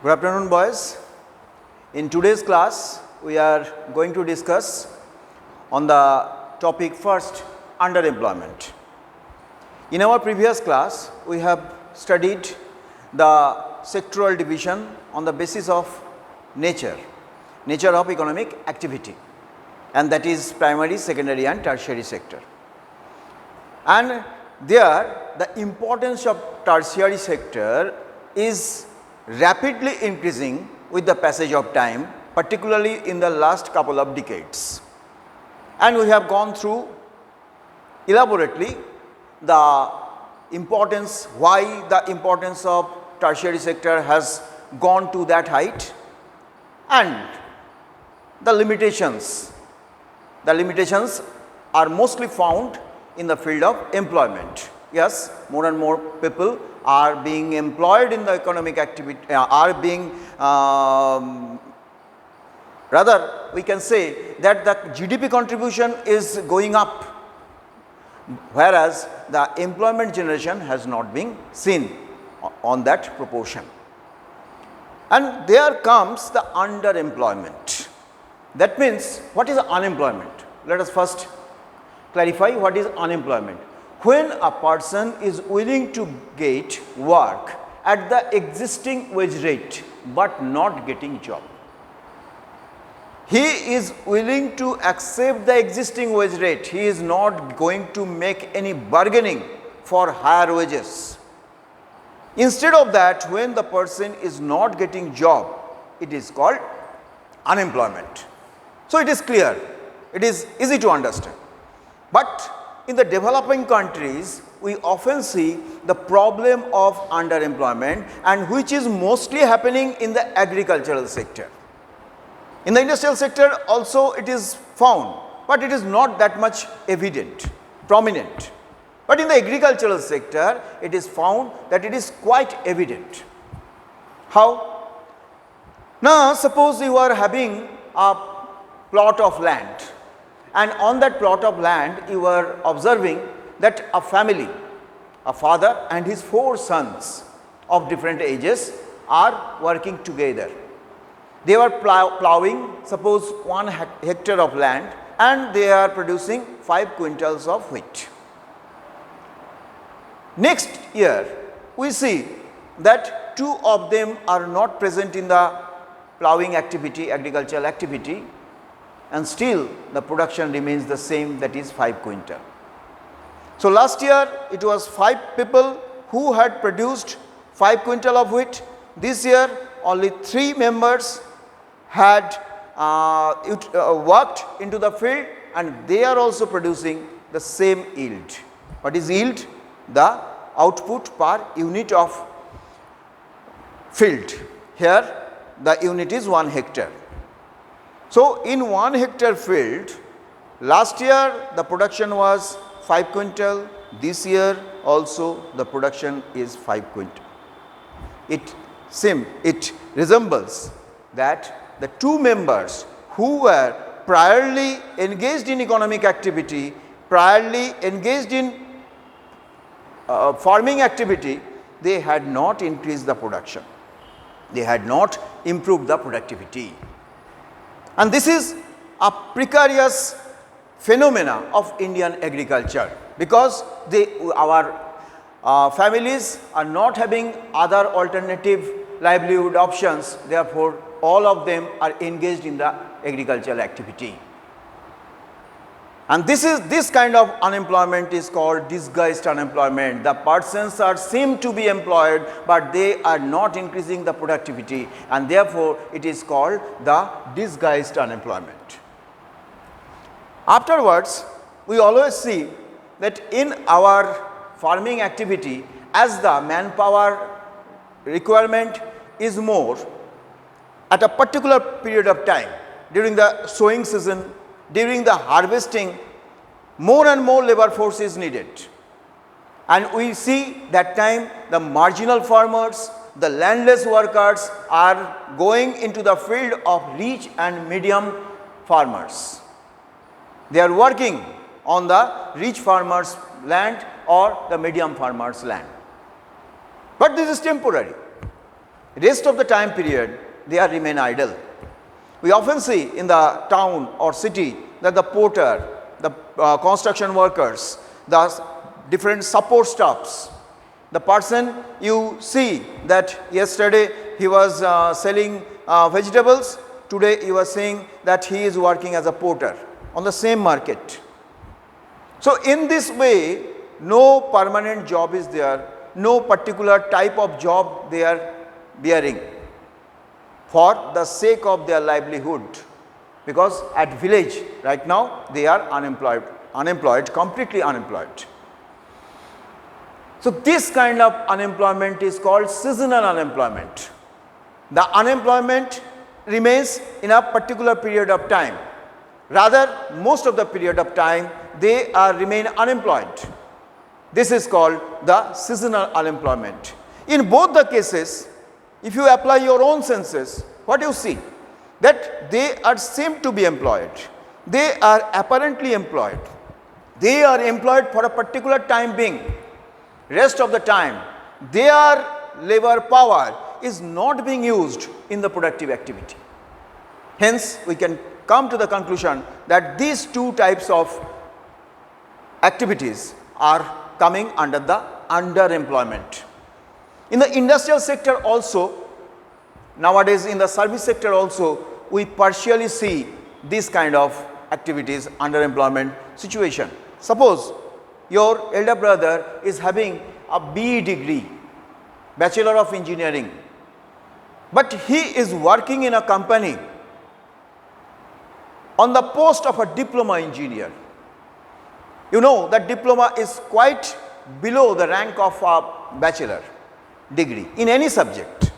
Good afternoon, boys. In today's class, we are going to discuss on the topic first, underemployment. In our previous class, we have studied the sectoral division on the basis of nature of economic activity, and that is primary, secondary and tertiary sector. And there the importance of tertiary sector is rapidly increasing with the passage of time, particularly in the last couple of decades. And we have gone through elaborately the importance, why the importance of tertiary sector has gone to that height, and the limitations. The limitations are mostly found in the field of employment. Yes, more and more people are being employed in the economic activity, rather we can say that the GDP contribution is going up, whereas the employment generation has not been seen on that proportion. And there comes the underemployment. That means, what is unemployment? Let us first clarify what is unemployment. When a person is willing to get work at the existing wage rate but not getting job. He is willing to accept the existing wage rate. He is not going to make any bargaining for higher wages. Instead of that, when the person is not getting job, it is called unemployment. So it is clear, it is easy to understand. But in the developing countries, we often see the problem of underemployment, and which is mostly happening in the agricultural sector. In the industrial sector also it is found, but it is not that much evident, prominent. But in the agricultural sector, it is found that it is quite evident. How? Now, suppose you are having a plot of land, and on that plot of land you are observing that a family, a father and his 4 sons of different ages are working together. They are plowing, suppose 1 hectare of land, and they are producing 5 quintals of wheat. Next year, we see that 2 of them are not present in the plowing activity, agricultural activity, and still the production remains the same, that is 5 quintal. So last year it was 5 people who had produced 5 quintal of wheat. This year only 3 members had worked into the field, and they are also producing the same yield. What is yield? The output per unit of field. Here the unit is 1 hectare. So in 1 hectare field, last year the production was 5 quintal, this year also the production is 5 quintal. It resembles that the 2 members who were priorly engaged in economic activity, priorly engaged in farming activity, they had not increased the production. They had not improved the productivity. And this is a precarious phenomena of Indian agriculture, because our families are not having other alternative livelihood options. Therefore, all of them are engaged in the agricultural activity. And this kind of unemployment is called disguised unemployment. The persons seem to be employed, but they are not increasing the productivity, and therefore it is called the disguised unemployment. Afterwards, we always see that in our farming activity, as the manpower requirement is more at a particular period of time, during the sowing season, during the harvesting, more and more labor force is needed. And we see that time the marginal farmers, the landless workers are going into the field of rich and medium farmers. They are working on the rich farmers' land or the medium farmers' land. But this is temporary. Rest of the time period they are remain idle. We often see in the town or city that the porter, the construction workers, the different support staffs, the person you see that yesterday he was selling vegetables, today you are seeing that he is working as a porter on the same market. So in this way, no permanent job is there, no particular type of job they are bearing for the sake of their livelihood, because at village right now they are unemployed, completely unemployed. So this kind of unemployment is called seasonal unemployment. The unemployment remains in a particular period of time. Rather, most of the period of time they remain unemployed. This is called the seasonal unemployment. In both the cases, if you apply your own senses, what you see? That they seem to be employed. They are apparently employed. They are employed for a particular time being. Rest of the time, their labor power is not being used in the productive activity. Hence, we can come to the conclusion that these two types of activities are coming under the underemployment. In the industrial sector also, nowadays in the service sector also, we partially see this kind of activities, underemployment situation. Suppose your elder brother is having a BE degree, Bachelor of Engineering, but he is working in a company on the post of a diploma engineer. You know that diploma is quite below the rank of a bachelor degree in any subject.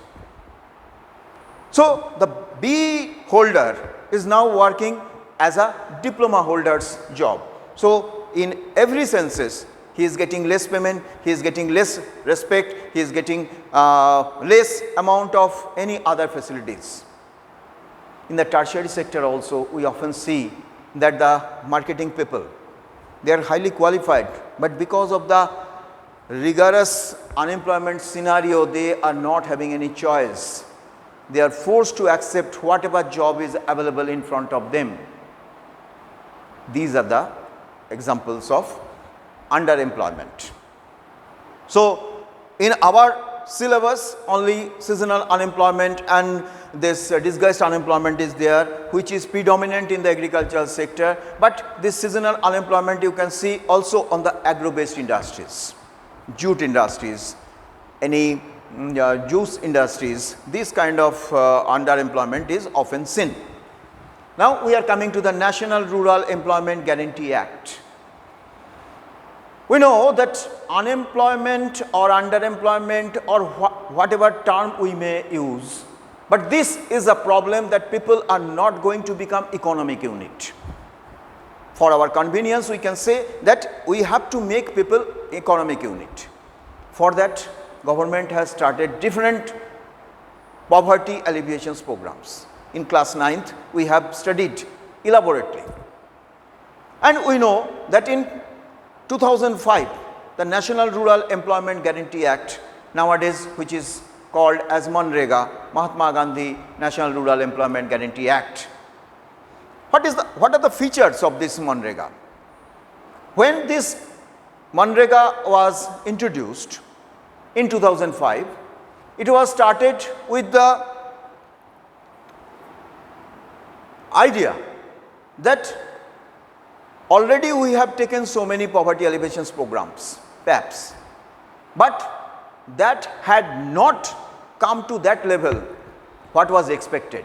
So the BE holder is now working as a diploma holder's job. So in every senses, he is getting less payment, he is getting less respect, he is getting less amount of any other facilities. In the tertiary sector also, we often see that the marketing people, they are highly qualified, but because of the rigorous unemployment scenario, they are not having any choice. They are forced to accept whatever job is available in front of them. These are the examples of underemployment. So in our syllabus, only seasonal unemployment and this disguised unemployment is there, which is predominant in the agricultural sector, but this seasonal unemployment you can see also on the agro-based industries, jute industries, any juice industries. This kind of underemployment is often seen. Now we are coming to the National Rural Employment Guarantee Act. We know that unemployment or underemployment or whatever term we may use, but this is a problem that people are not going to become economic unit. For our convenience, we can say that we have to make people economic unit. For that, government has started different poverty alleviation programs. In class 9th, we have studied elaborately. And we know that in 2005, the National Rural Employment Guarantee Act, nowadays which is called as MNREGA, Mahatma Gandhi National Rural Employment Guarantee Act. What are the features of this MNREGA? When this MNREGA was introduced in 2005, it was started with the idea that already we have taken so many poverty alleviation programs, PAPs, but that had not come to that level what was expected.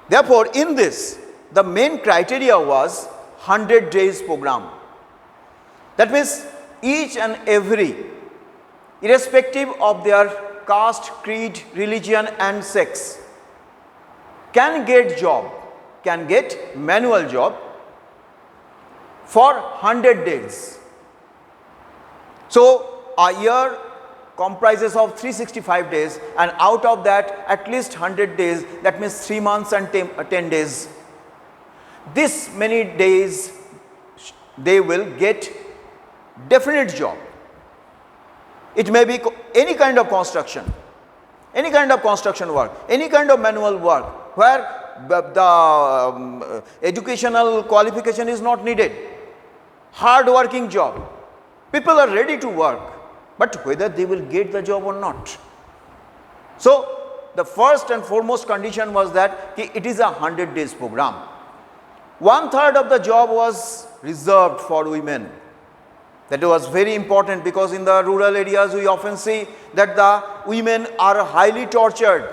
Therefore, in this, the main criteria was 100 days program. That means each and every, irrespective of their caste, creed, religion and sex, can get job, can get manual job for 100 days. So a year comprises of 365 days, and out of that at least 100 days, that means 3 months and 10 days. This many days they will get definite job. It may be any kind of construction, any kind of construction work, any kind of manual work where the educational qualification is not needed, hard working job. People are ready to work, but whether they will get the job or not. So, the first and foremost condition was that it is a 100 days program. 1/3 of the job was reserved for women. That was very important, because in the rural areas we often see that the women are highly tortured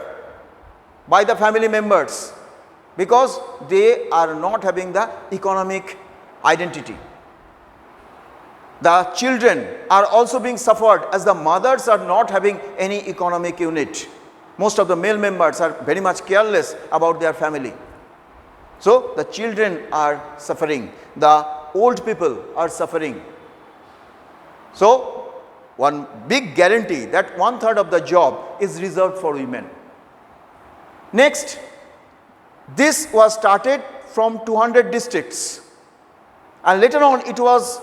by the family members, because they are not having the economic identity. The children are also being suffered, as the mothers are not having any economic unit. Most of the male members are very much careless about their family. So, the children are suffering, the old people are suffering. So, one big guarantee that 1/3 of the job is reserved for women. Next, this was started from 200 districts, and later on it was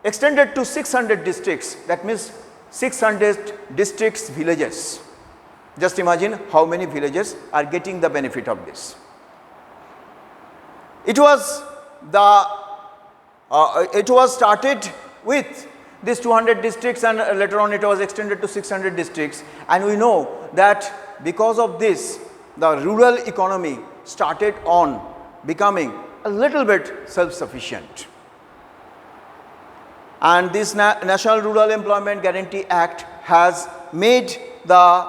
extended to 600 districts. That means 600 districts, villages. Just imagine how many villages are getting the benefit of this. It was started with these 200 districts, and later on it was extended to 600 districts, and we know that because of this the rural economy started on becoming a little bit self-sufficient. And this National Rural Employment Guarantee Act has made the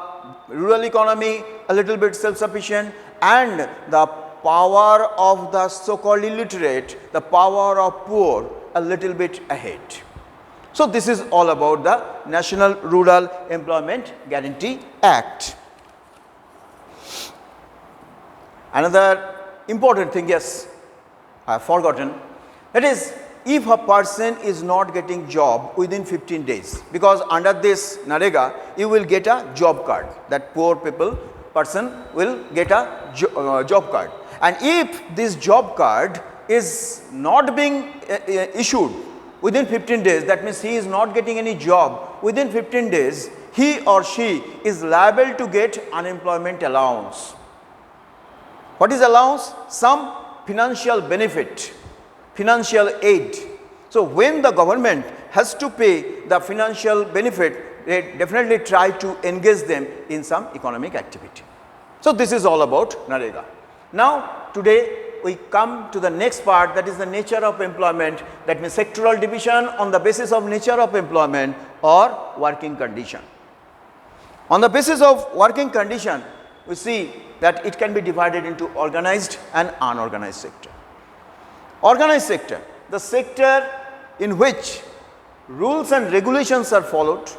rural economy a little bit self-sufficient, and the power of the so-called illiterate, the power of poor, a little bit ahead. So, this is all about the National Rural Employment Guarantee Act. Another important thing, yes, I have forgotten, that is, if a person is not getting job within 15 days, because under this NREGA you will get a job card, that poor person will get a job card, and if this job card is not being issued within 15 days, that means he is not getting any job within 15 days, he or she is liable to get unemployment allowance. What is allowance? Some financial benefit, financial aid. So, when the government has to pay the financial benefit, they definitely try to engage them in some economic activity. So, this is all about NREGA. Now, today we come to the next part, that is the nature of employment, that means sectoral division on the basis of nature of employment or working condition. On the basis of working condition, we see that it can be divided into organized and unorganized sector. Organized sector, the sector in which rules and regulations are followed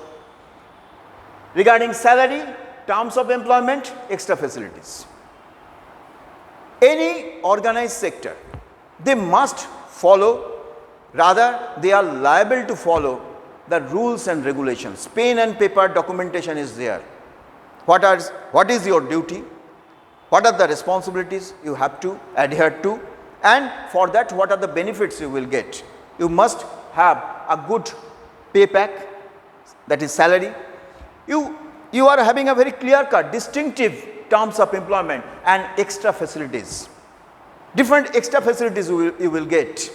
regarding salary, terms of employment, extra facilities. Any organized sector, they must follow, rather they are liable to follow the rules and regulations. Pen and paper documentation is there. What is your duty? What are the responsibilities you have to adhere to, and for that what are the benefits you will get? You must have a good pay pack, that is salary. You are having a very clear cut, distinctive terms of employment and extra facilities. Different extra facilities you will get.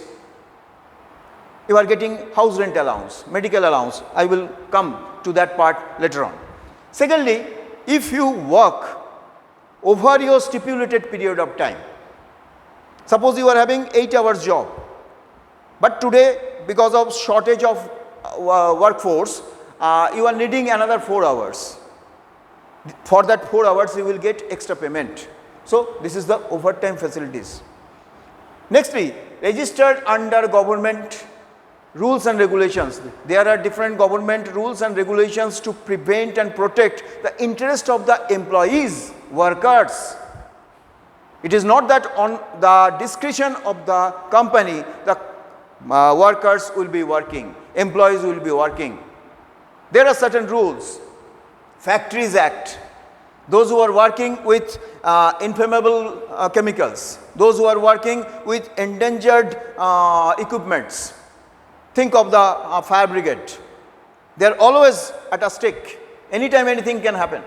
You are getting house rent allowance, medical allowance. I will come to that part later on. Secondly, if you work over your stipulated period of time, suppose you are having 8 hours job, but today because of shortage of workforce, you are needing another 4 hours. For that 4 hours you will get extra payment. So, this is the overtime facilities. Nextly, registered under government rules and regulations. There are different government rules and regulations to prevent and protect the interest of the employees, workers. It is not that on the discretion of the company, the workers will be working, employees will be working. There are certain rules. Factories Act, those who are working with inflammable chemicals, those who are working with endangered equipments. Think of the fire brigade. They are always at a stake. Anytime anything can happen.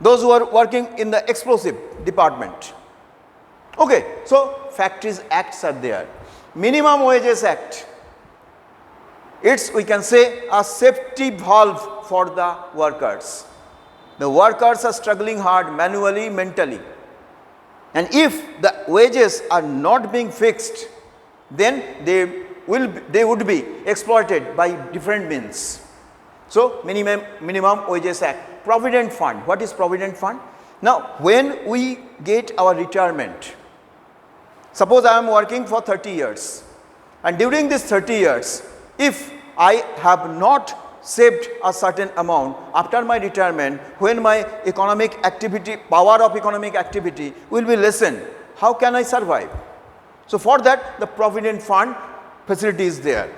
those who are working in the explosive department. Okay, so Factories Acts are there. Minimum Wages Act, it's, we can say, a safety valve for the workers. The workers are struggling hard manually, mentally, and if the wages are not being fixed, then they would be exploited by different means. So, Minimum Wages Act. Provident Fund. What is Provident Fund? Now, when we get our retirement, suppose I am working for 30 years, and during these 30 years, if I have not saved a certain amount after my retirement, when my economic activity, power of economic activity will be lessened, how can I survive? So, for that the Provident Fund facility is there.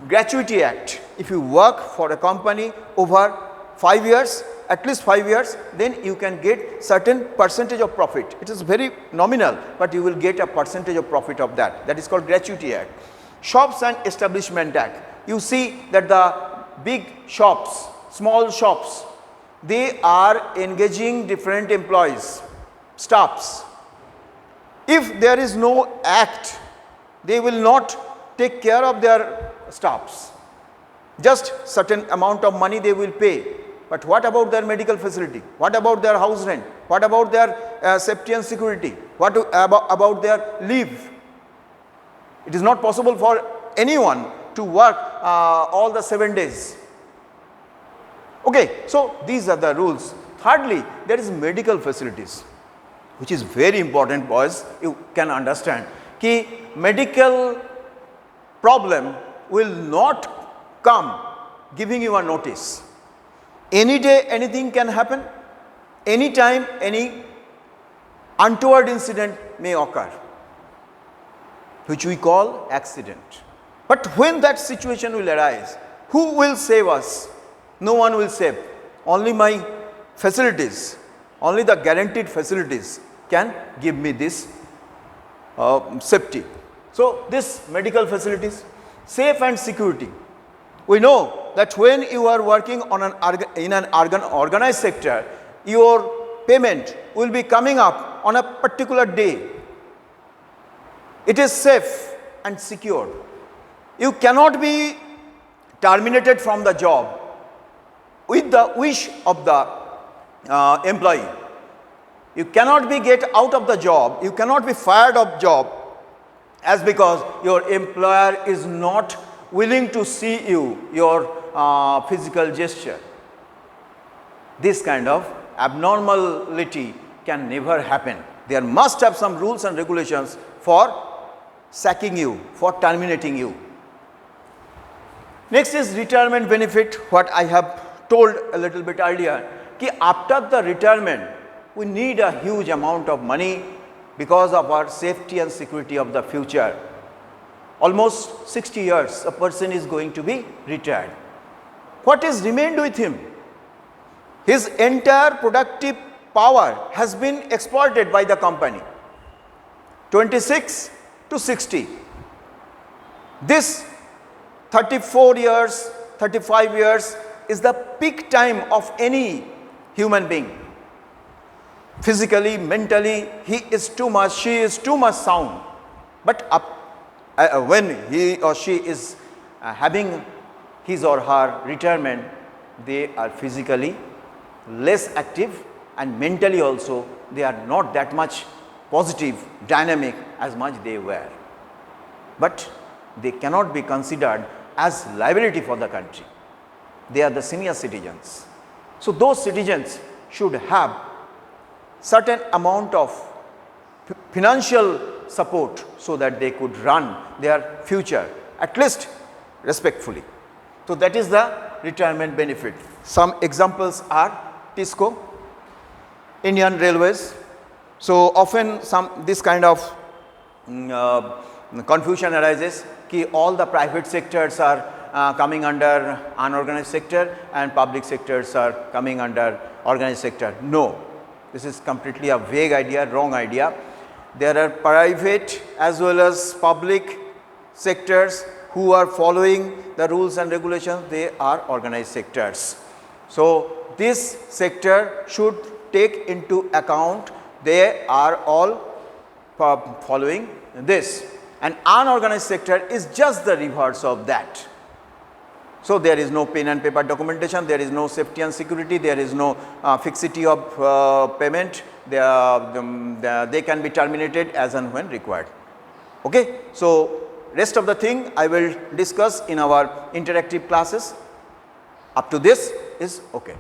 Gratuity Act, if you work for a company over 5 years, at least 5 years, then you can get certain percentage of profit. It is very nominal, but you will get a percentage of profit of that. That is called Gratuity Act. Shops and Establishment Act. You see that the big shops, small shops, they are engaging different employees, staffs. If there is no act, they will not take care of their staffs. Just certain amount of money they will pay. But what about their medical facility? What about their house rent? What about their safety and security? What about their leave? It is not possible for anyone to work all the 7 days. Okay, so these are the rules. Thirdly, there is medical facilities, which is very important, boys. You can understand कि medical problem will not come giving you a notice. Any day anything can happen, anytime any untoward incident may occur, which we call accident. But when that situation will arise, who will save us? No one will save. Only my facilities, only the guaranteed facilities can give me this safety. So, this medical facilities, safe and security. We know that when you are working on in an organized sector, your payment will be coming up on a particular day. It is safe and secure. You cannot be terminated from the job with the wish of the employee. You cannot be get out of the job. You cannot be fired of job as because your employer is not willing to see you, your physical gesture. This kind of abnormality can never happen. There must have some rules and regulations for sacking you, for terminating you. Next is retirement benefit, what I have told a little bit earlier, कि after the retirement, we need a huge amount of money because of our safety and security of the future. Almost 60 years a person is going to be retired. What is remained with him? His entire productive power has been exploited by the company. 26 to 60. This 34 years, 35 years is the peak time of any human being. Physically, mentally, he is too much, she is too much sound. But when he or she is having his or her retirement, they are physically less active and mentally also they are not that much positive, dynamic as much they were. But they cannot be considered as liability for the country. They are the senior citizens. So, those citizens should have certain amount of financial support so that they could run their future at least respectfully. So, that is the retirement benefit. Some examples are TISCO, Indian Railways. So, often this kind of confusion arises कि all the private sectors are coming under unorganized sector and public sectors are coming under organized sector. No, this is completely a vague idea, wrong idea. There are private as well as public sectors who are following the rules and regulations, they are organized sectors. So, this sector should take into account, they are all following this, and unorganized sector is just the reverse of that. So, there is no pen and paper documentation, there is no safety and security, there is no fixity of payment, they can be terminated as and when required. Okay. So, rest of the thing I will discuss in our interactive classes. Up to this is okay.